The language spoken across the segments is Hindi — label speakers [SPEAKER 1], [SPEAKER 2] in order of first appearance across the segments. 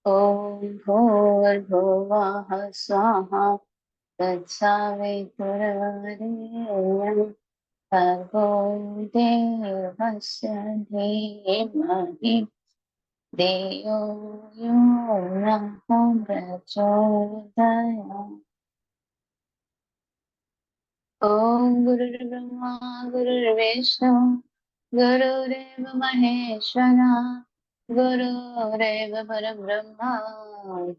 [SPEAKER 1] ॐ भूर्भुवः स्वाहा तत्सवितुर्वरेण्यं भर्गो देवस्य धीमहि धियो यो नः प्रचोदयात्। ॐ गुरुर्ब्रह्मा गुरुर्विष्णु गुरुरेव महेश्वरा गुरुरेव परब्रह्मा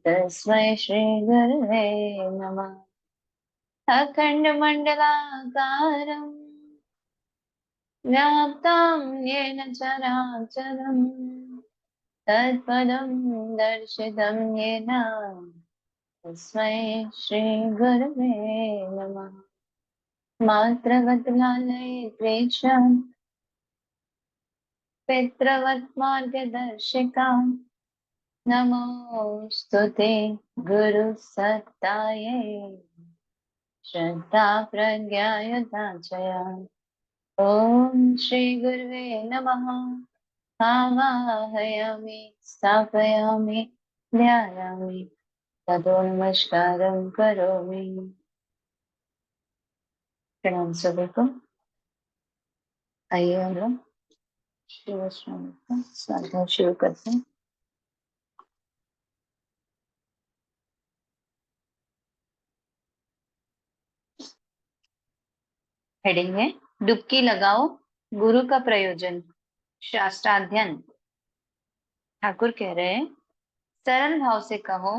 [SPEAKER 1] तस्मै श्री गुरुवे नमः। अखण्डमण्डलाकारम् व्याप्तं येन चराचरम् तत्पदं दर्शितं येन तस्मै श्री गुरुवे नमः। मात्रवत्लालये त्वेषं पितृवत् मार्गदर्शिका नमोऽस्तुते गुरुसत्तायै श्रद्धा प्रज्ञायुधाचया। ॐ श्री गुरुवे नमः। आवाहयामि स्थापयामि ध्यायामि ततो नमस्कारं करोमि। प्रणाम सभी को। आइए हम लोग शिव स्वामी का स्वाध्याय शुरू करते हैं। हेडिंग है डुबकी लगाओ गुरु का प्रयोजन शास्त्राध्ययन। ठाकुर कह रहे हैं सरल भाव से कहो,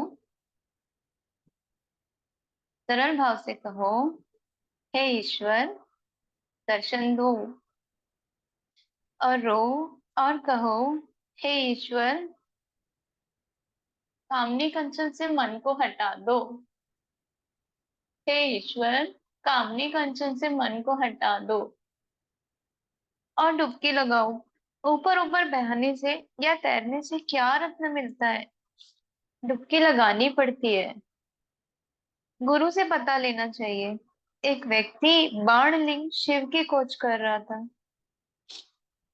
[SPEAKER 1] सरल भाव से कहो, हे ईश्वर दर्शन दो, और रो और कहो, हे ईश्वर कामनी कंचन से मन को हटा दो। हे ईश्वर कामनी कंचन से मन को हटा दो और डुबकी लगाओ। ऊपर ऊपर बहने से या तैरने से क्या रत्न मिलता है, डुबकी लगानी पड़ती है। गुरु से पता लेना चाहिए। एक व्यक्ति बाणलिंग शिव की खोज कर रहा था।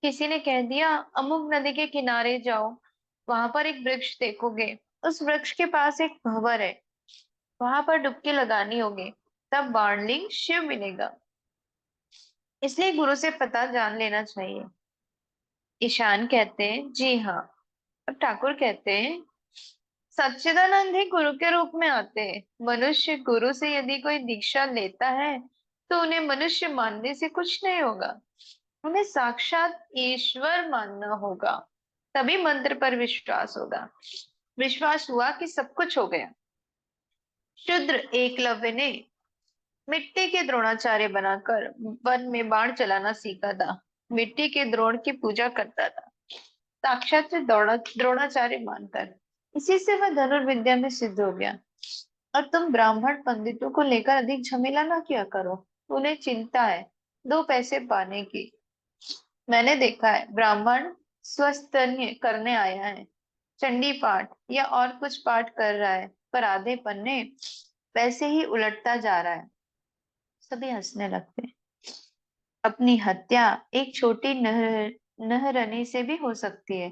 [SPEAKER 1] किसी ने कह दिया अमुक नदी के किनारे जाओ, वहां पर एक वृक्ष देखोगे, उस वृक्ष के पास एक भंवर है, वहां पर डुबकी लगानी होगी, तब बाणलिंग शिव मिलेगा। इसलिए गुरु से पता जान लेना चाहिए। ईशान कहते हैं जी हाँ। और ठाकुर कहते हैं सच्चिदानंद ही गुरु के रूप में आते हैं। मनुष्य गुरु से यदि कोई दीक्षा लेता है तो उन्हें मनुष्य मानने से कुछ नहीं होगा, उन्हें साक्षात ईश्वर मानना होगा। तभी मंत्र पर विश्वास होगा। विश्वास हुआ कि सब कुछ हो गया। शूद्र एकलव्य ने मिट्टी के द्रोणाचार्य बनाकर वन में बाण चलाना सीखा था। मिट्टी के द्रोण की पूजा करता था, साक्षात से द्रोणाचार्य मानकर। इसी से वह धनुर्विद्या में सिद्ध हो गया। और तुम ब्राह्मण पंडितों को लेकर अधिक झमेला ना किया करो। उन्हें चिंता है दो पैसे पाने की। मैंने देखा है ब्राह्मण स्वस्तन्य करने आया है, चंडी पाठ या और कुछ पाठ कर रहा है, पर आधे पन्ने वैसे ही उलटता जा रहा है। सभी हंसने लगते हैं। अपनी हत्या एक छोटी नहरनी से भी हो सकती है।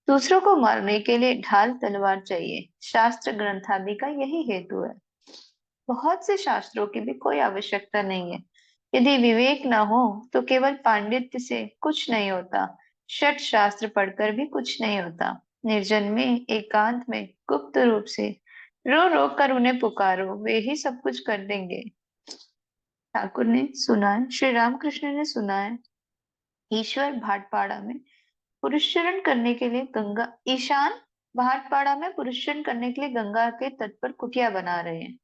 [SPEAKER 1] दूसरों को मारने के लिए ढाल तलवार चाहिए। शास्त्र ग्रंथादि का यही हेतु है। बहुत से शास्त्रों की भी कोई आवश्यकता नहीं है। यदि विवेक ना हो तो केवल पांडित्य से कुछ नहीं होता। षट शास्त्र पढ़कर भी कुछ नहीं होता। निर्जन में एकांत में गुप्त रूप से रो रो कर उन्हें पुकारो, वे ही सब कुछ कर देंगे। ठाकुर ने सुना है, श्री रामकृष्ण ने सुना है, ईश्वर भाटपाड़ा में पुरुषचरण करने के लिए गंगा ईशान भाटपाड़ा में पुरुषचरण करने के लिए गंगा के तट पर कुटिया बना रहे हैं।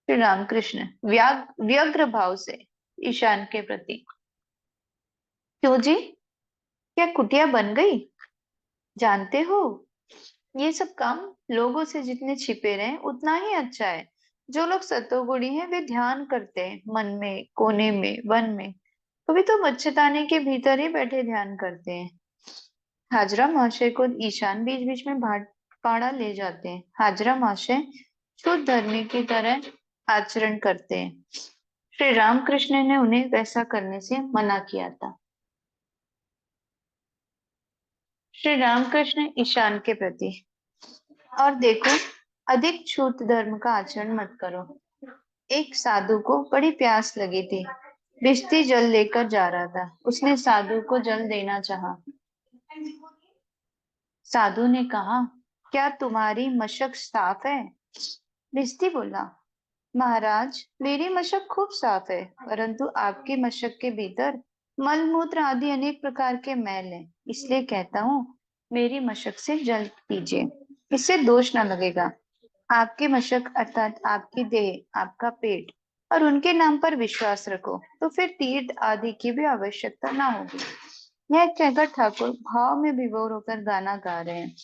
[SPEAKER 1] श्री रामकृष्ण व्यग्र भाव से ईशान के प्रति, क्यों जी, क्या कुटिया बन गई? जानते हो ये सब काम लोगों से जितने छिपे रहे उतना ही अच्छा है। जो लोग सतोगुणी हैं वे ध्यान करते हैं, मन में, कोने में, वन में। कभी तो मच्छरदानी के भीतर ही बैठे ध्यान करते हैं। हाजरा महाशय को ईशान बीच बीच में भाटपाड़ा ले जाते हैं। हाजरा महाशय शुद्ध धर्मी की तरह आचरण करते हैं। श्री रामकृष्ण ने उन्हें वैसा करने से मना किया था। श्री रामकृष्ण ईशान के प्रति, और देखो, अधिक छूत धर्म का आचरण मत करो। एक साधु को बड़ी प्यास लगी थी। भिश्ती जल लेकर जा रहा था। उसने साधु को जल देना चाहा। साधु ने कहा, क्या तुम्हारी मशक साफ है? भिश्ती बोला, महाराज, मेरी मशक खूब साफ है, परंतु आपकी मशक के भीतर मलमूत्र आदि अनेक प्रकार के मैल हैं। इसलिए कहता हूँ, मेरी मशक से जल पीजिए, इससे दोष न लगेगा। आपकी मशक अर्थात आपकी देह, आपका पेट और उनके नाम पर विश्वास रखो, तो फिर तीर्थ आदि की भी आवश्यकता ना होगी। यह कहकर ठाकुर भाव में विभोर होकर गाना गा रहे हैं।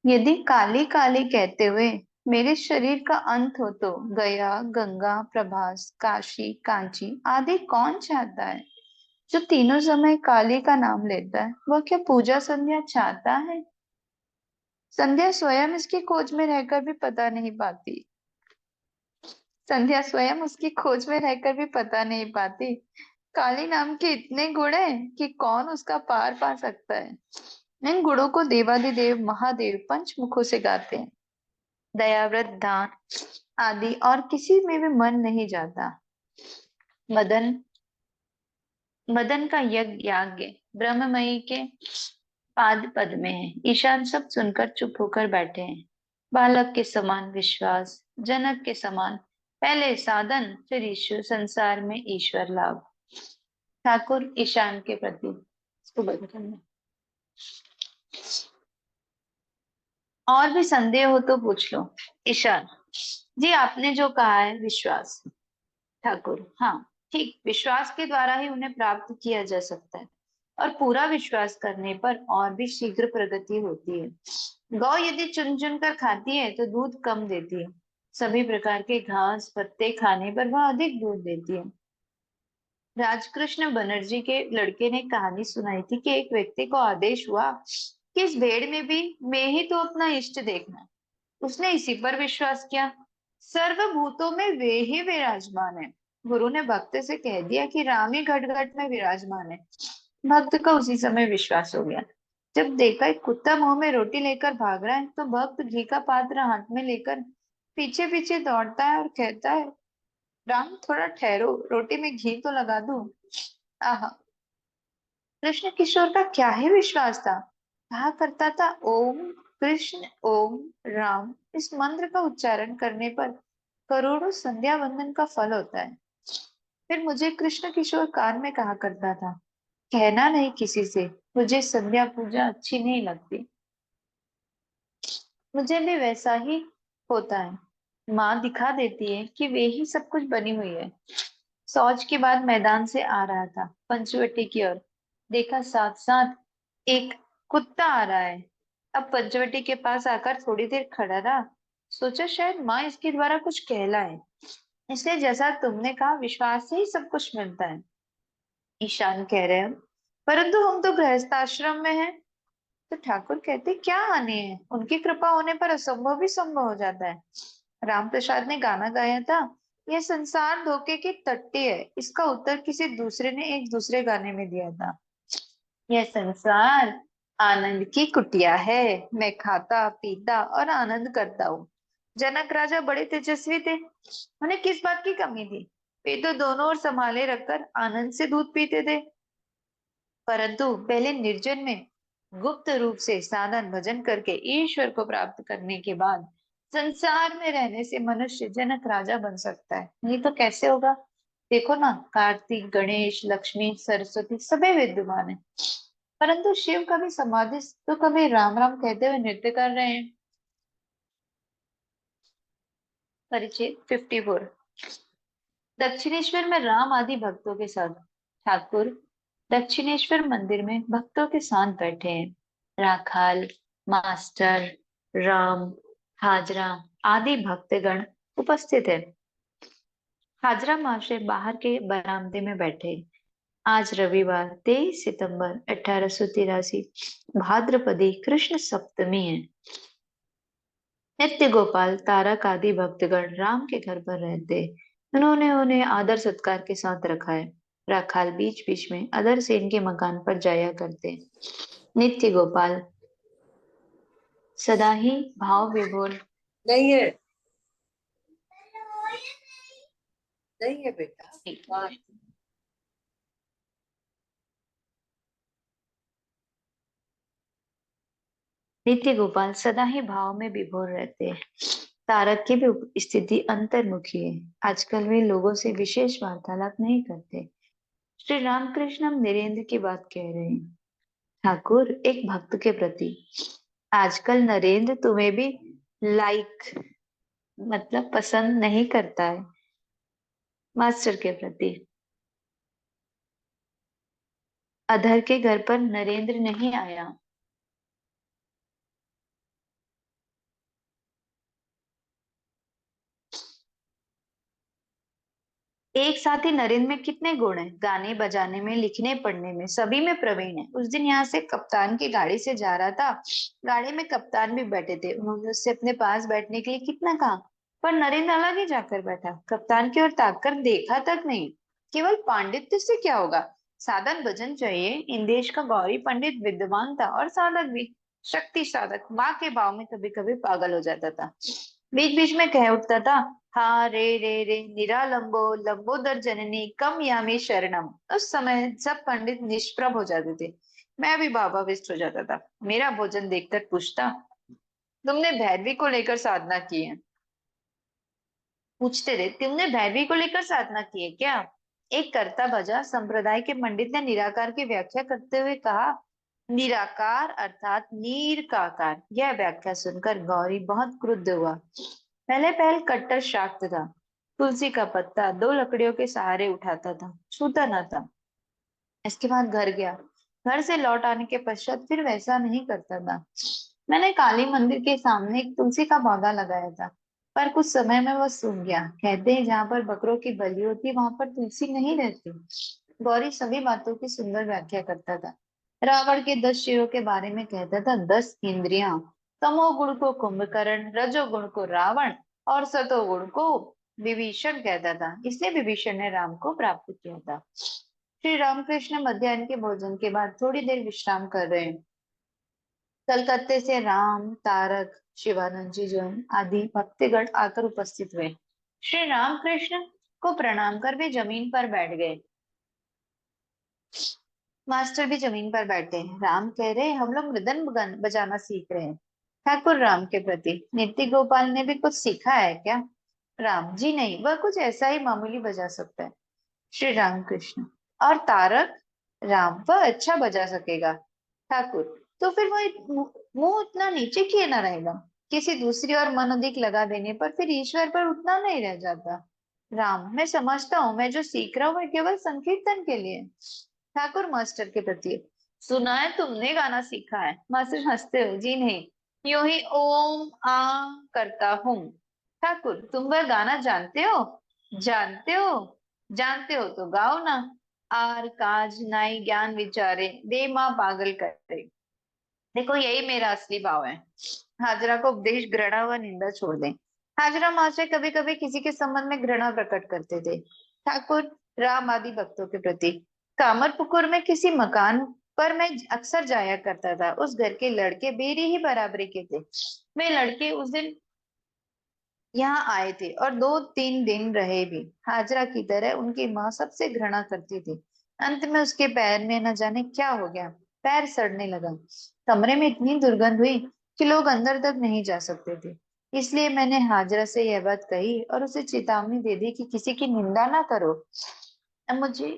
[SPEAKER 1] यदि काली काली कहते हुए मेरे शरीर का अंत हो, तो गया, गंगा, प्रभास, काशी, कांची आदि कौन चाहता है? जो तीनों समय काली का नाम लेता है, वह क्या पूजा संध्या चाहता है? संध्या स्वयं इसकी खोज में रहकर भी पता नहीं पाती। संध्या स्वयं उसकी खोज में रहकर भी पता नहीं पाती। काली नाम के इतने गुण हैं कि कौन उसका पार पा सकता है। इन गुणों को देवादिदेव महादेव पंचमुखों से गाते हैं। दयाव्रत, दान आदि और किसी में भी मन नहीं जाता। मदन मदन का याज्ञ ब्रह्ममयी के पाद पद में है। ईशान सब सुनकर चुप होकर बैठे हैं। बालक के समान विश्वास, जनक के समान पहले साधन, फिर ईश्वर, संसार में ईश्वर लाभ। ठाकुर ईशान के प्रति, इसको बंद करना। और भी संदेह हो तो पूछ लो। ईशान जी, आपने जो कहा है विश्वास। ठाकुर, हाँ ठीक, विश्वास के द्वारा ही उन्हें प्राप्त किया जा सकता है, और पूरा विश्वास करने पर और भी शीघ्र प्रगति होती है। गौ यदि चुन चुन कर खाती है तो दूध कम देती है। सभी प्रकार के घास पत्ते खाने पर वह अधिक दूध देती है। राजकृष्ण बनर्जी के लड़के ने कहानी सुनाई थी कि एक व्यक्ति को आदेश हुआ कि इस भेड़ में भी मैं ही तो अपना इष्ट देखना। उसने इसी पर विश्वास किया। सर्वभूतों में वे ही विराजमान है। गुरु ने भक्त से कह दिया कि राम ही घट घट में विराजमान है। भक्त का उसी समय विश्वास हो गया। जब देखा एक कुत्ता मुंह में रोटी लेकर भाग रहा है, तो भक्त घी का पात्र हाथ में लेकर पीछे पीछे दौड़ता है और कहता है, राम थोड़ा ठहरो, रोटी में घी तो लगा दूं। आह, कृष्ण किशोर का क्या ही विश्वास था। कहा करता था, ओम कृष्ण ओम राम। इस मंत्र का उच्चारण करने पर करोड़ों संध्या वंदन का फल होता है। फिर मुझे कृष्ण किशोर कान में कहा करता था, कहना नहीं किसी से, मुझे संध्या पूजा अच्छी नहीं लगती। मुझे भी वैसा ही होता है। माँ दिखा देती है कि वे ही सब कुछ बनी हुई है। शौच के बाद मैदान से आ रहा था पंचवटी की ओर। देखा साथ साथ एक कुत्ता आ रहा है। अब पंचवटी के पास आकर थोड़ी देर खड़ा रहा। सोचा शायद माँ इसके द्वारा कुछ कहलाए। इसलिए जैसा तुमने कहा, विश्वास से ही सब कुछ मिलता है। ईशान कह रहे हैं, परंतु हम तो गृहस्थ आश्रम में हैं। तो ठाकुर कहते, क्या हानि है, उनकी कृपा होने पर असंभव भी संभव हो जाता है। राम प्रसाद ने गाना गाया था, यह संसार धोखे की टट्टी है। इसका उत्तर किसी दूसरे ने एक दूसरे गाने में दिया था। यह संसार आनंद की कुटिया है। मैं खाता पीता और आनंद करता हूँ। जनक राजा बड़े तेजस्वी थे, उन्हें किस बात की कमी थी? वे तो दोनों ओर संभाले रखकर आनंद से दूध पीते थे। परंतु पहले निर्जन में गुप्त रूप से साधन भजन करके ईश्वर को प्राप्त करने के बाद संसार में रहने से मनुष्य जनक राजा बन सकता है। नहीं तो कैसे होगा? देखो ना, कार्तिक, गणेश, लक्ष्मी, सरस्वती सभी विद्यमान है, परंतु शिव कभी समाधि तो कभी राम राम कहते हुए नृत्य कर रहे हैं। परिचय 54। दक्षिणेश्वर में राम आदि भक्तों के साथ। ठाकुर दक्षिणेश्वर मंदिर में भक्तों के साथ बैठे हैं। राखाल, मास्टर, राम, हाजरा आदि भक्तगण उपस्थित है। हाजरा महाशय बाहर के बरामदे में बैठे। आज रविवार 23 सितंबर 1883 भाद्रपदी कृष्ण सप्तमी है। नित्य गोपाल, तारक आदि भक्तगण राम के घर पर रहते। उन्होंने उन्हें आदर सत्कार के साथ रखा है। राखाल बीच बीच में अदर सेन के मकान पर जाया करते। नित्य गोपाल सदा ही भाव विभोर।
[SPEAKER 2] नहीं है, नहीं है बेटा। वाह।
[SPEAKER 1] नित्य गोपाल सदा ही भाव में विभोर रहते हैं। तारक की भी स्थिति अंतर्मुखी है। आजकल वे लोगों से विशेष वार्तालाप नहीं करते। श्री रामकृष्ण हम नरेंद्र की बात कह रहे हैं। ठाकुर एक भक्त के प्रति, आजकल नरेंद्र तुम्हें भी लाइक मतलब पसंद नहीं करता है। मास्टर के प्रति, अधर के घर पर नरेंद्र नहीं आया। एक साथ ही नरेंद्र में कितने गुण हैं, गाने बजाने में, लिखने पढ़ने में, सभी में प्रवीण है। उस दिन यहाँ से कप्तान की गाड़ी से जा रहा था। गाड़ी में कप्तान भी बैठे थे। उन्होंने उससे अपने पास बैठने के लिए कितना कहा, पर नरेंद्र अलग ही जाकर बैठा। कप्तान की ओर ताककर देखा तक नहीं। केवल पांडित्य से क्या होगा, साधन भजन चाहिए। इन देश का गौरी पंडित विद्वान था और साधक भी, शक्ति साधक। माँ के भाव में कभी कभी पागल हो जाता था। बीच बीच में कह उठता था, हा रे रे रे निरालंबो लंबोदर जननी कम यामी शरणम। उस समय सब पंडित निष्प्रभ हो जाते थे। मैं भी भावाविष्ट हो जाता था। मेरा भोजन देखकर पूछता, तुमने भैरवी को लेकर साधना की है? पूछते थे, तुमने भैरवी को लेकर साधना की है क्या? एक करता भजा संप्रदाय के पंडित ने निराकार की व्याख्या करते हुए कहा, निराकार अर्थात नीर का आकार। यह व्याख्या सुनकर गौरी बहुत क्रुद्ध हुआ। पहले पहल कट्टर शाक्त था। तुलसी का पत्ता दो लकड़ियों के सहारे उठाता था, छूता न था। इसके बाद घर गया। घर से लौट आने के पश्चात फिर वैसा नहीं करता था। मैंने काली मंदिर के सामने एक तुलसी का पौधा लगाया था, पर कुछ समय में वह सूख गया। कहते हैं जहाँ पर बकरों की बलि होती वहां पर तुलसी नहीं रहती। गौरी सभी बातों की सुंदर व्याख्या करता था। रावण के 10 शिरों के बारे में कहता था, 10 इंद्रियां, तमोगुण को कुंभकर्ण, रजोगुण को रावण और सतोगुण को विभीषण कहता था। इसलिए विभीषण ने राम को प्राप्त किया था। श्री रामकृष्ण मध्याह्न के भोजन के बाद थोड़ी देर विश्राम कर रहे हैं। कलकत्ते से राम, तारक, शिवानंद जी जैन आदि भक्तगण आकर उपस्थित हुए। श्री रामकृष्ण को प्रणाम कर वे जमीन पर बैठ गए। मास्टर भी जमीन पर बैठे हैं। राम कह रहे, हम लोग मृदंग बजाना सीख रहे हैं। ठाकुर राम के प्रति, नित्य गोपाल ने भी कुछ सीखा है क्या? राम जी नहीं, वह कुछ ऐसा ही मामूली बजा सकता है। श्री राम कृष्ण, और तारक? राम, वह अच्छा बजा सकेगा। ठाकुर, तो फिर वह मुंह उतना नीचे किए ना रहेगा? किसी दूसरी और मन अधिक लगा देने पर फिर ईश्वर पर उतना नहीं रह जाता। राम, मैं समझता हूँ, मैं जो सीख रहा हूँ वह केवल संकीर्तन के लिए। ठाकुर मास्टर के प्रति, सुना है तुमने गाना सीखा है? मास्टर हंसते हुए, जी नहीं, यूं ही ओम आ करता हूँ। ठाकुर, तुम वह गाना जानते हो? जानते हो? जानते हो तो गाओ ना। आर काज नाई ज्ञान विचारे, दे माँ पागल करे। देखो, यही मेरा असली भाव है। हाजरा को उपदेश, घृणा व निंदा छोड़ दें। हाजरा मास्टर कभी कभी किसी के संबंध में घृणा प्रकट करते थे। ठाकुर राम आदि भक्तों के प्रति, कामरपुकुर में किसी मकान पर मैं अक्सर जाया करता था। उस घर के लड़के मेरी ही बराबरी के थे। वे लड़के उस दिन यहाँ आए थे और 2-3 दिन रहे भी। हाजरा की तरह उनकी माँ सबसे घृणा करती थी। अंत में उसके पैर में न जाने क्या हो गया, पैर सड़ने लगा। कमरे में इतनी दुर्गंध हुई कि लोग अंदर तक नहीं जा सकते थे। इसलिए मैंने हाजरा से यह बात कही और उसे चेतावनी दे दी कि किसी की निंदा ना करो। अब मुझे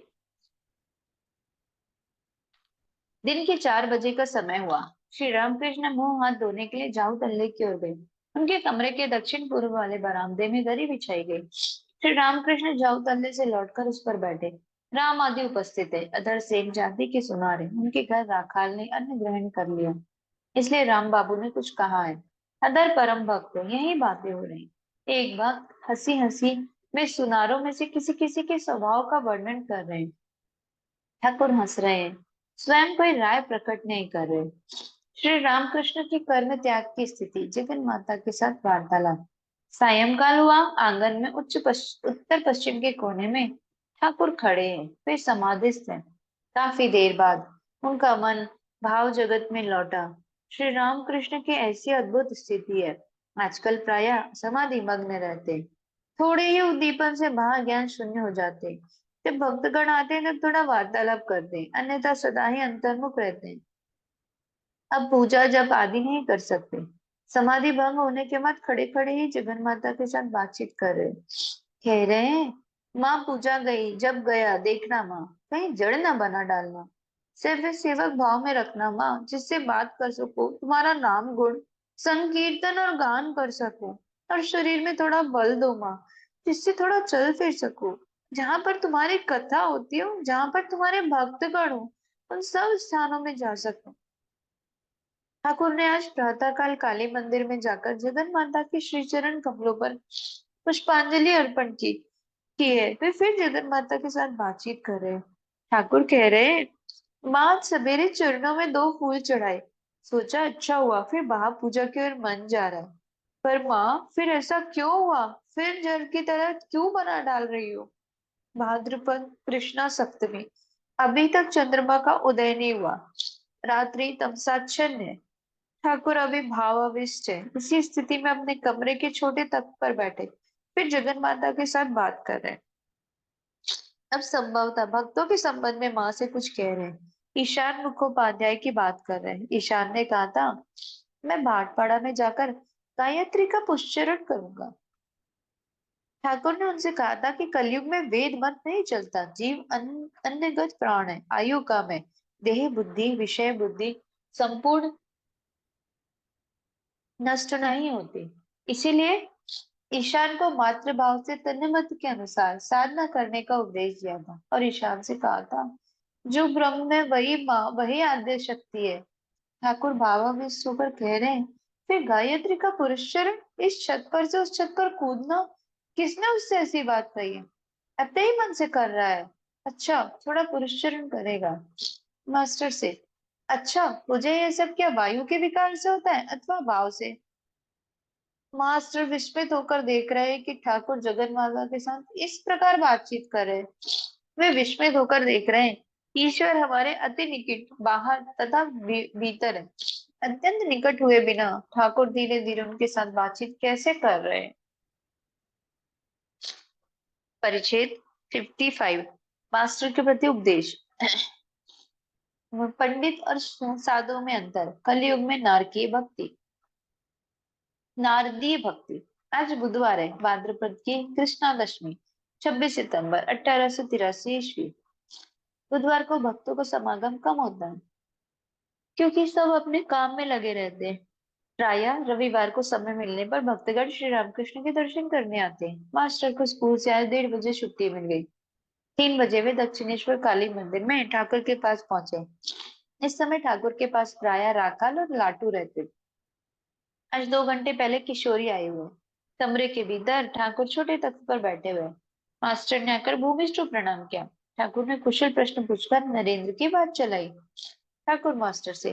[SPEAKER 1] दिन के 4 बजे का समय हुआ। श्री रामकृष्ण मुंह हाथ धोने के लिए झाऊ तल्ले की ओर गए। उनके कमरे के दक्षिण पूर्व वाले बरामदे में दरी बिछाई गई। श्री रामकृष्ण झाऊ तल्ले से लौटकर उस पर बैठे। राम आदि उपस्थित है। अधर से एक जाति के सुनार है। उनके घर राखाल ने अन्न ग्रहण कर लिया, इसलिए राम बाबू ने कुछ कहा है। अदर परम भक्त हो, यही बातें हो रही। एक भक्त हंसी हंसी में सुनारों में से किसी किसी के स्वभाव का वर्णन कर रहे हैं। ठाकुर हंस रहे हैं, स्वयं कोई राय प्रकट नहीं कर रहे। श्री रामकृष्ण की कर्म त्याग की स्थिति, जगन माता के साथ वार्तालाप। सायंकाल हुआ। आंगन में उत्तर पश्चिम के कोने में ठाकुर खड़े हैं। वे समाधिस्थ हैं। काफी देर बाद उनका मन भाव जगत में लौटा।
[SPEAKER 3] श्री राम कृष्ण की ऐसी अद्भुत स्थिति है। आजकल प्रायः समाधि मग्न रहते, थोड़े ही उद्दीपन से वहां ज्ञान शून्य हो जाते। जब भक्तगण आते हैं तब थोड़ा वार्तालाप करते हैं, अन्यथा सदा ही अंतर्मुख रहते हैं। अब पूजा जब आदि नहीं कर सकते, समाधि भंग होने के बाद खड़े खड़े ही जगन माता के साथ बातचीत कर रहे, कह रहे हैं, माँ पूजा गई, जब गया देखना माँ, कहीं जड़ ना बना डालना, सिर्फ सेवक भाव में रखना माँ, जिससे बात कर सको, तुम्हारा नाम गुण संकीर्तन और गान कर सको, और शरीर में थोड़ा बल दो माँ, जिससे थोड़ा चल फिर सको। जहां पर तुम्हारी कथा होती हो, जहां पर तुम्हारे भक्तगण हो, उन सब स्थानों में जा सको। ठाकुर ने आज प्रातःकाल काली मंदिर में जाकर जगन माता के श्री चरण कमलों पर पुष्पांजलि अर्पण की है। वे फिर जगन माता के साथ बातचीत कर रहे हैं। ठाकुर कह रहे हैं, माँ आज सवेरे चरणों में 2 फूल चढ़ाए, सोचा अच्छा हुआ, फिर महापूजा की ओर मन जा रहा है। पर माँ फिर ऐसा क्यों हुआ, फिर जल की तरह क्यों बना डाल रही हो? भाद्रपद कृष्णा सप्तमी, अभी तक चंद्रमा का उदय नहीं हुआ, रात्रि तमसाच्छन्न है। ठाकुर अभी भावाविष्ट है। इसी स्थिति में अपने कमरे के छोटे तख्त पर बैठे फिर जगन माता के साथ बात कर रहे हैं। अब संभवतः भक्तों के संबंध में माँ से कुछ कह रहे हैं। ईशान मुखोपाध्याय की बात कर रहे हैं। ईशान ने कहा था, मैं भाटपाड़ा में जाकर गायत्री का पुष्चरण करूंगा। ठाकुर ने उनसे कहा था कि कलयुग में वेद मत नहीं चलता, जीव अन्यगत प्राण है, आयु कम है, देह बुद्धि विषय बुद्धि संपूर्ण नष्ट नहीं होती। इसीलिए ईशान को मातृभाव से तन्मत के अनुसार साधना करने का उपदेश दिया था, और ईशान से कहा था, जो ब्रह्म है वही माँ, वही आद्य शक्ति है। ठाकुर भावाविष्ट होकर कह रहे हैं, फिर गायत्री का पुरस्चरण, इस छत पर से उस छत पर कूदना, किसने उससे ऐसी बात कही है? अपने ही मन से कर रहा है। अच्छा, थोड़ा पुरस्चरण करेगा। मास्टर से, अच्छा मुझे ये सब क्या वायु के विकार से होता है अथवा भाव से? मास्टर विस्मित होकर देख रहे हैं कि ठाकुर जगन्माता के साथ इस प्रकार बातचीत कर रहे हैं। वे विस्मित होकर देख रहे हैं, ईश्वर हमारे अति निकट बाहर तथा भीतर है। अत्यंत निकट हुए बिना ठाकुर धीरे धीरे उनके साथ बातचीत कैसे कर रहे हैं? परिच्छेद 55, मास्टर के प्रति उपदेश। पंडित और साधु में अंतर, कलयुग में नारकीय भक्ति, नारदीय भक्ति। आज बुधवार है, भाद्रपद की कृष्णाष्टमी, 26 सितंबर 1883 ईस्वी। बुधवार को भक्तों का समागम कम होता है, क्योंकि सब अपने काम में लगे रहते हैं। प्रायः रविवार को समय मिलने पर भक्तगण श्री रामकृष्ण के दर्शन करने आते हैं। मास्टर को स्कूल से आज 1:30 बजे छुट्टी मिल गई। 3 बजे वे दक्षिणेश्वर काली मंदिर में ठाकुर के पास पहुंचे। इस समय ठाकुर के पास प्रायः राखाल और लाटू रहते। आज 2 घंटे पहले किशोरी आई हुई। कमरे के भीतर ठाकुर छोटे तख्त पर बैठे हुए। मास्टर ने आकर भूमिष्ठ को प्रणाम किया। ठाकुर ने कुशल प्रश्न पूछकर नरेंद्र की बात चलाई। ठाकुर मास्टर से,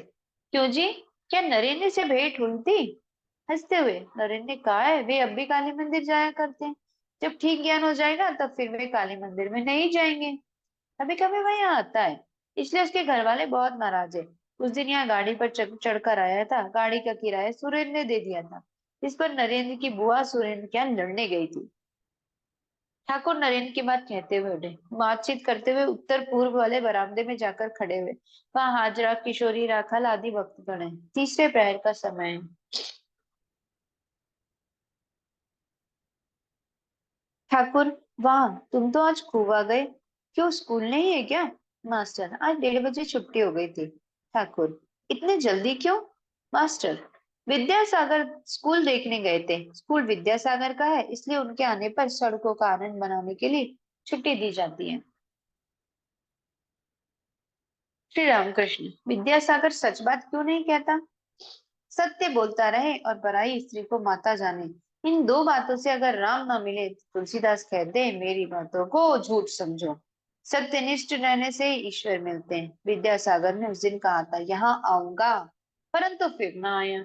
[SPEAKER 3] क्यों जी, क्या नरेंद्र से भेंट हुई थी? हंसते हुए नरेंद्र ने कहा है, वे अब भी काली मंदिर जाया करते हैं। जब ठीक ज्ञान हो जाएगा तब फिर वे काली मंदिर में नहीं जाएंगे। कभी कभी वह यहाँ आता है, इसलिए उसके घर वाले बहुत नाराज है। उस दिन यहाँ गाड़ी पर चढ़कर आया था, गाड़ी का किराया सुरेंद्र ने दे दिया था। इस पर नरेंद्र की बुआ सुरेंद्र के यहाँ लड़ने गई थी। ठाकुर नरेंद्र की बात कहते हुए उठे, बातचीत करते हुए उत्तर पूर्व वाले बरामदे में जाकर खड़े हुए। वहां हाजरा, किशोरी, राखाल आदि भक्तगण हैं। तीसरे प्रहर का समय है। ठाकुर, वाह, तुम तो आज खूब आ गए। क्यों, स्कूल नहीं है क्या? मास्टर, आज 1:30 बजे छुट्टी हो गई थी। ठाकुर, इतने जल्दी क्यों? मास्टर, विद्यासागर स्कूल देखने गए थे। स्कूल विद्यासागर का है, इसलिए उनके आने पर सड़कों का आनंद बनाने के लिए छुट्टी दी जाती है। श्री रामकृष्ण, विद्यासागर सच बात क्यों नहीं कहता? सत्य बोलता रहे और पराई स्त्री को माता जाने, इन दो बातों से अगर राम ना मिले तो तुलसीदास कहते हैं, मेरी बातों को झूठ समझो। सत्यनिष्ठ रहने से ही ईश्वर मिलते हैं। विद्यासागर ने उस दिन कहा था, यहाँ आऊंगा, परंतु फिर ना आया।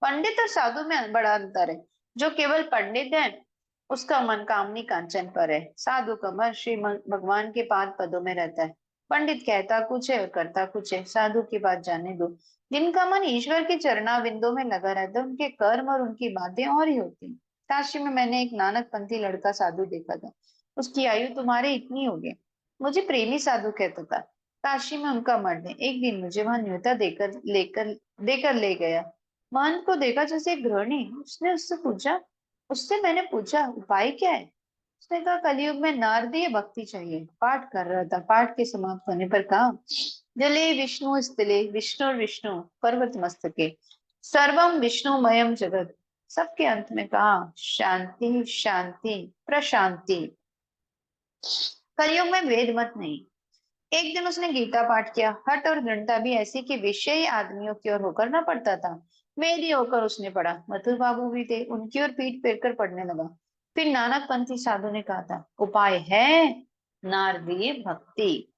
[SPEAKER 3] पंडित और साधु में बड़ा अंतर है। जो केवल पंडित है उसका मन कामनी कांचन पर है। साधु का मन श्री भगवान के पाद पदों में रहता है। पंडित कहता कुछ है और करता कुछ है। साधु की बात जाने दो। जिनका मन ईश्वर के चरणाविंदों में लगा रहता है, उनके कर्म और उनकी बातें और ही होती हैं। काशी में मैंने एक नानक पंथी लड़का साधु देखा था। उसकी आयु तुम्हारे इतनी होगी। मुझे प्रेमी साधु कहता था। काशी में उनका मठ है। एक दिन मुझे वहां न्योता देकर ले गया। महंत को देखा जैसे एक गृहिणी। उससे मैंने पूछा उपाय क्या है। उसने कहा कलयुग में नारदीय भक्ति चाहिए। पाठ कर रहा था। पाठ के समाप्त होने पर कहा जले विष्णु स्थले विष्णु विष्णु पर्वत मस्तके सर्वम विष्णुमयम जगत। सबके अंत में कहा शांति शांति प्रशांति। कलयुग में वेद मत नहीं। एक दिन उसने गीता पाठ किया। हठ और दृढ़ता भी ऐसी कि विषयी आदमियों की ओर होकर ना पढ़ता था। मेरी होकर उसने पढ़ा। मथुर बाबू भी थे, उनकी ओर पीठ फेर कर पढ़ने लगा। फिर नानक पंथी साधु ने कहा था उपाय है नारदीय भक्ति।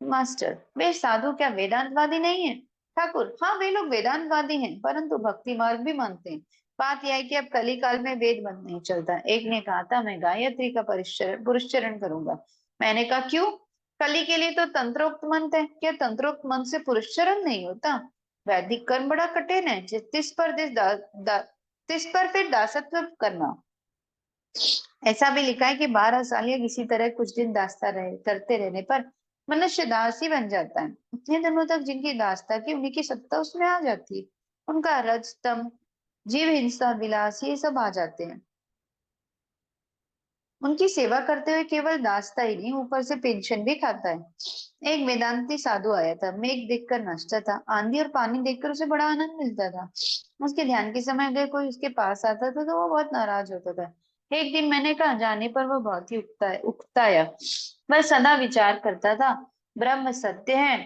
[SPEAKER 3] मास्टर वे साधु क्या वेदांतवादी नहीं है। ठाकुर हाँ वे लोग वेदांतवादी हैं परंतु भक्ति मार्ग भी मानते हैं। बात यह है कि अब कली काल में वेद मंत्र नहीं चलता। एक ने कहा था मैं गायत्री का पुरस्चरण करूंगा। मैंने कहा क्यों। कली के लिए तो तंत्रोक्त मंत्र है। क्या तंत्रोक्त मंत्र से पुरस्चरण नहीं होता। वैदिक कर्म बड़ा कठिन है। तिस पर फिर दासत्व करना। ऐसा भी लिखा है कि 12 साल या किसी तरह कुछ दिन दासता रहे करते रहने पर मनुष्य दास ही बन जाता है। इतने दिनों तक जिनकी दासता की उन्हीं की सत्ता उसमें आ जाती है। उनका रजतम जीव हिंसा विलास ये सब आ जाते हैं। उनकी सेवा करते हुए केवल दासता ही नहीं ऊपर से पेंशन भी खाता है। एक वेदांती साधु आया था। मेघ देखकर नाचता था। आंधी और पानी देखकर उसे बड़ा आनंद मिलता था। उसके ध्यान के समय अगर कोई उसके पास आता था तो वो बहुत नाराज होता था। एक दिन मैंने कहा जाने पर वो बहुत ही उकताया। वह सदा विचार करता था ब्रह्म सत्य है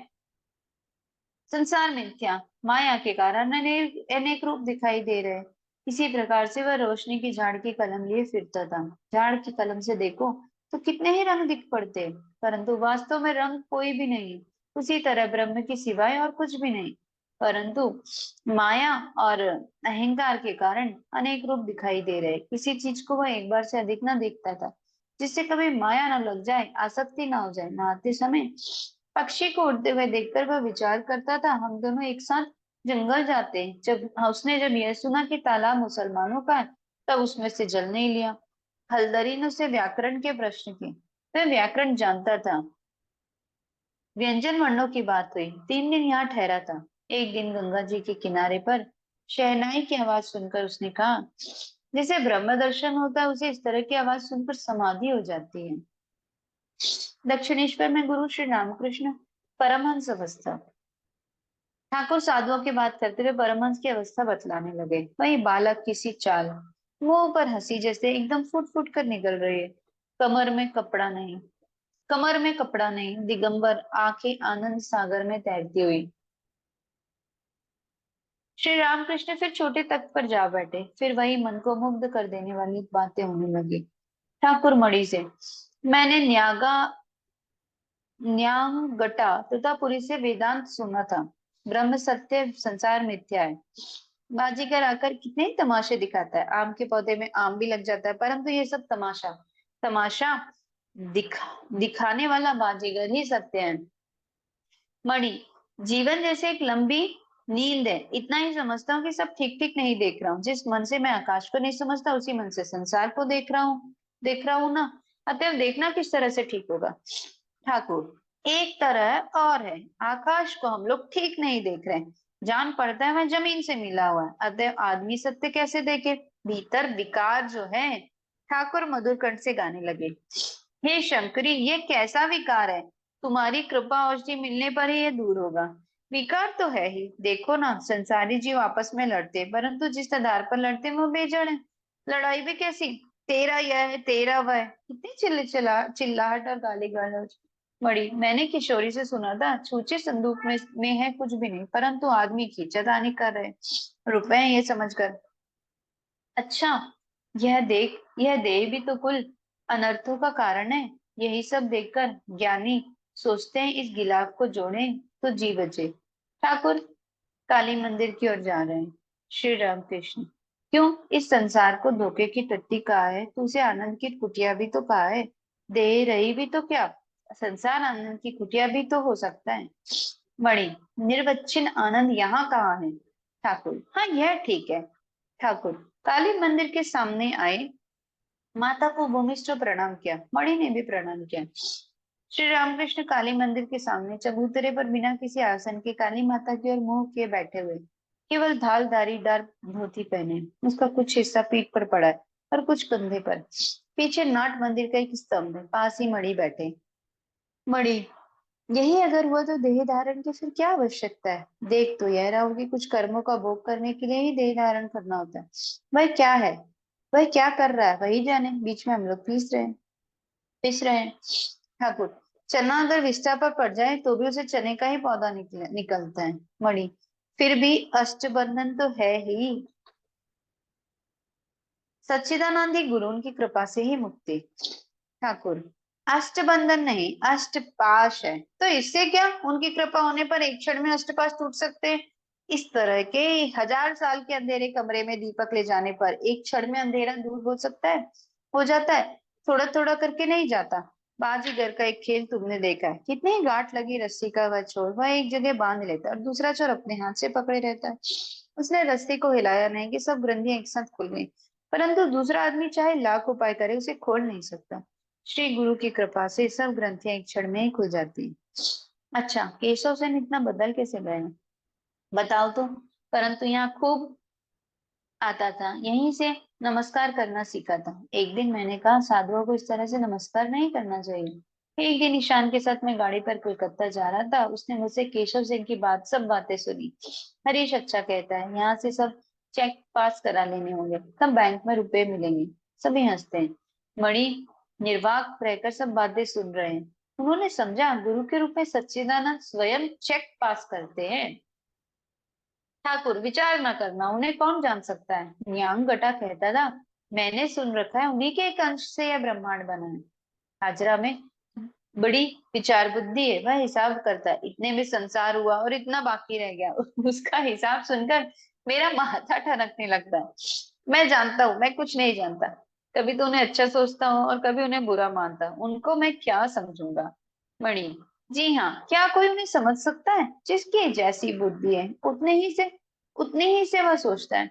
[SPEAKER 3] संसार मिथ्या। माया के कारण अनेक अनेक रूप दिखाई दे रहे। इसी प्रकार से वह रोशनी की झाड़ की कलम लिए फिरता था। झाड़ की कलम से देखो तो कितने ही रंग दिख पड़ते, परंतु वास्तव में रंग कोई भी नहीं। उसी तरह ब्रह्म की सिवाय और कुछ भी नहीं, परंतु माया और अहंकार के कारण अनेक रूप दिखाई दे रहे। किसी चीज को वह एक बार से अधिक ना देखता था जिससे कभी माया ना लग जाए, आसक्ति ना हो जाए। नहाते समय पक्षी को उड़ते हुए देखकर वह विचार करता था हम दोनों एक साथ जंगल जाते हैं। जब यह सुना कि तालाब मुसलमानों का है तब उसमें से जल नहीं लिया। हलदरी ने उसे व्याकरण के प्रश्न किए। वह व्याकरण जानता था। व्यंजन वर्णों की बात हुई। 3 दिन यहाँ ठहरा था। एक दिन गंगा जी के किनारे पर शहनाई की आवाज सुनकर उसने कहा जिसे ब्रह्म दर्शन होता है उसे इस तरह की आवाज सुनकर समाधि हो जाती है। दक्षिणेश्वर में गुरु श्री रामकृष्ण परमहंस अवस्था। ठाकुर साधुओं की बात करते हुए परमहंस की अवस्था बतलाने लगे। वही बालक किसी चाल मुंह पर हंसी जैसे एकदम फुट फुट कर निकल रही है। कमर में कपड़ा नहीं कमर में कपड़ा नहीं, दिगंबर आंखें आनंद सागर में तैरती हुई। श्री रामकृष्ण फिर छोटे तख्त पर जा बैठे। फिर वही मन को मुग्ध कर देने वाली बातें होने लगी। ठाकुर मणि से मैंने न्यांगटा तोतापुरी से वेदांत सुना था। ब्रह्म सत्य संसार मिथ्या है। बाजीगर आकर कितने ही तमाशे दिखाता है। आम के पौधे में आम भी लग जाता है, परंतु ये सब तमाशा तमाशा दिखाने वाला बाजीगर ही सत्य है। मणि जीवन जैसे एक लंबी नींद है। इतना ही समझता हूँ कि सब ठीक ठीक नहीं देख रहा हूँ। जिस मन से मैं आकाश को नहीं समझता उसी मन से संसार को देख रहा हूँ ना। अतएव देखना किस तरह से ठीक होगा। ठाकुर एक तरह और है। आकाश को हम लोग ठीक नहीं देख रहे। जान पड़ता है वह जमीन से मिला हुआ है। अतएव आदमी सत्य कैसे देखे। भीतर विकार जो है। ठाकुर मधुर कंठ से गाने लगे हे शंकरी ये कैसा विकार है। तुम्हारी कृपा औषधि मिलने पर ही ये दूर होगा। विकार तो है ही। देखो ना संसारी जीव आपस में लड़ते हैं, परंतु जिस आधार पर लड़ते हैं वो बेजड़ है। लड़ाई भी कैसी। तेरा यह है तेरा वह है। कितनी चिल्लाहट और गाली गलौज। बड़ी मैंने किशोरी से सुना था छूचे संदूक में है कुछ भी नहीं, परंतु आदमी खींचातानी कर रहे रुपए हैं ये समझकर। अच्छा यह देह भी तो कुल अनर्थों का कारण है। यही सब देखकर ज्ञानी सोचते हैं इस गिलाफ को जोड़े तो जी बचे। ठाकुर काली मंदिर की ओर जा रहे हैं। श्री रामकृष्ण क्यों इस संसार को धोखे की टट्टी कहा है तो उसे आनंद की कुटिया भी तो कहा है। दे रही भी तो क्या। संसार आनंद की कुटिया भी तो हो सकता है। मणि, निर्वचन आनंद यहाँ कहाँ है? ठाकुर, हाँ यह ठीक है। ठाकुर, काली मंदिर के सामने आए, माता को भूमिष्ठ प्रणाम किया, मणि ने भी प्रणाम किया। श्री रामकृष्ण काली मंदिर के सामने चबूतरे पर बिना किसी आसन के काली माता की ओर मुंह किए बैठे हुए, केवल धारीदार धोती पहने, उसका कुछ हिस्सा पीठ पर पड़ा है और कुछ कंधे पर। पीछे नाट मंदिर का एक स्तंभ है, पास ही मणि बैठे। मणि, यही अगर हुआ तो देह धारण की फिर क्या आवश्यकता है? देख तो यह रहा हो कि कुछ कर्मों का भोग करने के लिए ही देह धारण करना होता है। वह क्या है, वह क्या कर रहा है वही जाने, बीच में हम लोग पिस रहे हैं। ठाकुर, चना अगर विष्ठा पर पड़ जाए तो भी उसे चने का ही पौधा निकलता है। मणि, फिर भी अष्टबंधन तो है ही। सच्चिदानंद ही गुरु उनकी कृपा से ही मुक्ति। ठाकुर, अष्टबंधन नहीं, अष्टपाश है। तो इससे क्या, उनकी कृपा होने पर एक क्षण में अष्टपाश टूट सकते हैं। इस तरह के 1000 साल के अंधेरे कमरे में दीपक ले जाने पर एक क्षण में अंधेरा दूर हो सकता है, हो जाता है। थोड़ा थोड़ा करके नहीं जाता। बाजीगर का एक खेल तुमने देखा है, कितनी ही गांठ लगी रस्सी का वह छोर वह एक जगह बांध लेता है और दूसरा छोर अपने हाथ से पकड़े रहता है। उसने रस्सी को हिलाया नहीं कि सब ग्रंथियां एक साथ खुल गई, परंतु दूसरा आदमी चाहे लाख उपाय करे उसे खोल नहीं सकता। श्री गुरु की कृपा से सब ग्रंथियां एक क्षण में ही खुल जाती हैं। अच्छा, केशव सेन इतना बदल कैसे गए हैं? बताओ तो। परंतु यहाँ खूब आता था, यहीं से नमस्कार करना सीखा था। एक दिन मैंने कहा, साधुओं को इस तरह से नमस्कार नहीं करना चाहिए। एक दिन ईशान के साथ मैं गाड़ी पर कोलकाता जा रहा था, उसने मुझसे केशव सिंह की सब बातें सुनी। हरीश अच्छा कहता है, यहाँ से सब चेक पास करा लेने होंगे, तब बैंक में रुपए मिलेंगे। सभी हंसते हैं। मणि निर्वाक रहकर सब बातें सुन रहे हैं। उन्होंने समझा, गुरु के रूप में सच्चिदानंद स्वयं चेक पास करते हैं। ठाकुर, विचार न करना, उन्हें कौन जान सकता है। न्यांग गटा कहता था, मैंने सुन रखा है उन्हीं के एक अंश से यह ब्रह्मांड बना है। हाजरा में बड़ी विचार बुद्धि है, वह हिसाब करता है, इतने में संसार हुआ और इतना बाकी रह गया। उसका हिसाब सुनकर मेरा माथा ठनकने लगता है। मैं जानता हूँ मैं कुछ नहीं जानता। कभी तो उन्हें अच्छा सोचता हूँ और कभी उन्हें बुरा मानता हूँ, उनको मैं क्या समझूंगा। मणि, जी हाँ, क्या कोई उन्हें समझ सकता है? जिसकी जैसी बुद्धि है उतनी ही से वह सोचता है।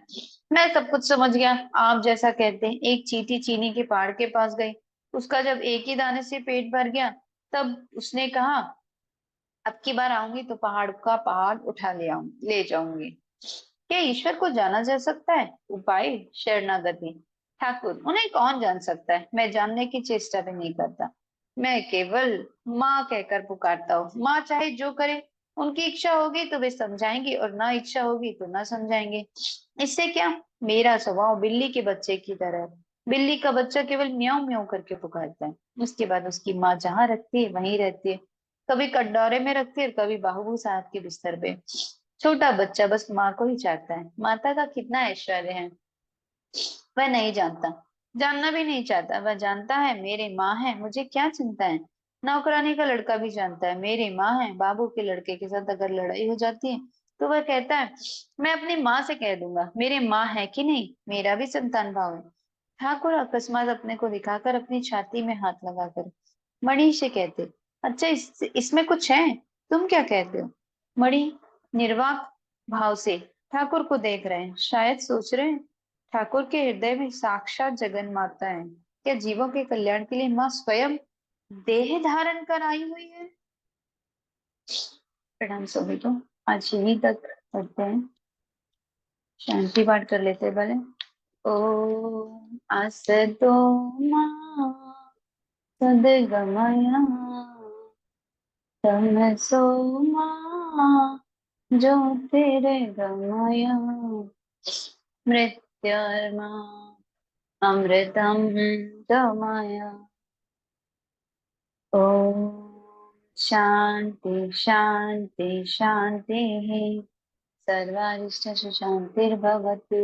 [SPEAKER 3] मैं सब कुछ समझ गया, आप जैसा कहते हैं। एक चींटी चीनी के पहाड़ के पास गई, उसका जब एक ही दाने से पेट भर गया, तब उसने कहा, अब की बार आऊंगी तो पहाड़ का पहाड़ उठा ले जाऊंगी। क्या ईश्वर को जाना जा सकता है? उपाय शरणागति। ठाकुर, उन्हें कौन जान सकता है, मैं जानने की चेष्टा भी नहीं करता। मैं केवल माँ कहकर पुकारता हूँ। माँ चाहे जो करे, उनकी इच्छा होगी तो वे समझाएंगे और ना इच्छा होगी तो ना समझाएंगे। इससे क्या, मेरा स्वभाव बिल्ली के बच्चे की तरह है। बिल्ली का बच्चा केवल म्याऊं म्याऊं करके पुकारता है, उसके बाद उसकी माँ जहाँ रखती है वहीं रहती है। कभी कटोरे में रखती है, कभी बाबू साहब के बिस्तर पे। छोटा बच्चा बस माँ को ही चाहता है। माता का कितना ऐश्वर्य है, वह नहीं जानता, जानना भी नहीं चाहता। वह जानता है मेरी माँ है, मुझे क्या चिंता है। नौकरानी का लड़का भी जानता है मेरी माँ है। बाबू के लड़के के साथ अगर लड़ाई हो जाती है तो वह कहता है, मैं अपनी माँ से कह दूंगा, मेरी माँ है कि नहीं, मेरा भी संतान भाव है। ठाकुर अकस्मात अपने को दिखाकर अपनी छाती में हाथ लगाकर मणि से कहते, अच्छा इसमें कुछ है, तुम क्या कहते हो? मणि निर्वाक भाव से ठाकुर को देख रहे हैं, शायद सोच रहे हैं, ठाकुर के हृदय में साक्षात जगन माता है। क्या जीवों के कल्याण के लिए माँ स्वयं देह धारण कर आई हुई है? प्रणाम सभी को। आज यहीं तक करते हैं, शांति पाठ कर लेते हैं भले। ओ असतो मा सद्गमया तमसो मा ज्योतिर्गमय मृत्युर्मा अमृतम गमय। ओम शांति शांति शांति। सर्वारिष्ट शांतिर्भवतु।